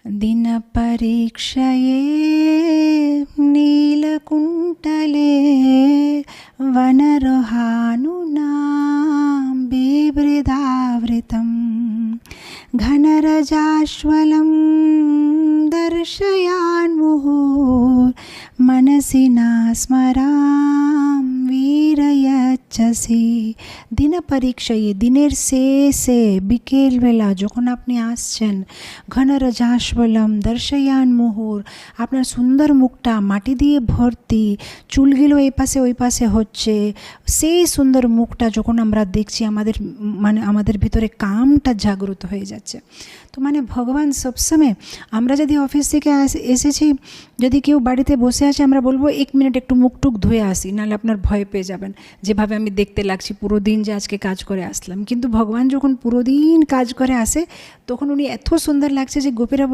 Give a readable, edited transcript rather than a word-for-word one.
दिनपरीक्षये नीलकुण्टले वनरोहानुना बिभृदावृतं घनरजाश्वलं दर्शयान्मुहुः मनसि न स्मरां वीरयच्छसि। দিন পরীক্ষায়, দিনের শেষে বিকেলবেলা যখন আপনি আসছেন, ঘনরজাস্বলম দর্শয়ান মুহুর, আপনার সুন্দর মুখটা মাটি দিয়ে ভর্তি, চুলগুলো এই পাশে ওই পাশে হচ্ছে, সেই সুন্দর মুখটা যখন আমরা দেখছি আমাদের ভিতরে কামটা জাগ্রত হয়ে যাচ্ছে। তো ভগবান সবসময়, আমরা যদি অফিস থেকে এসেছি, যদি কেউ বাড়িতে বসে আছে, আমরা বলবো 1 মিনিট একটু মুখটুক ধুয়ে আসি, নাহলে আপনার ভয় পেয়ে যাবেন যেভাবে আমি দেখতে লাগছি পুরো দিন যে আজকে কাজ করে আসলাম। কিন্তু ভগবান যখন পুরো দিন কাজ করে আসে, তখন উনি এত সুন্দর লাগছে যে গোপীরা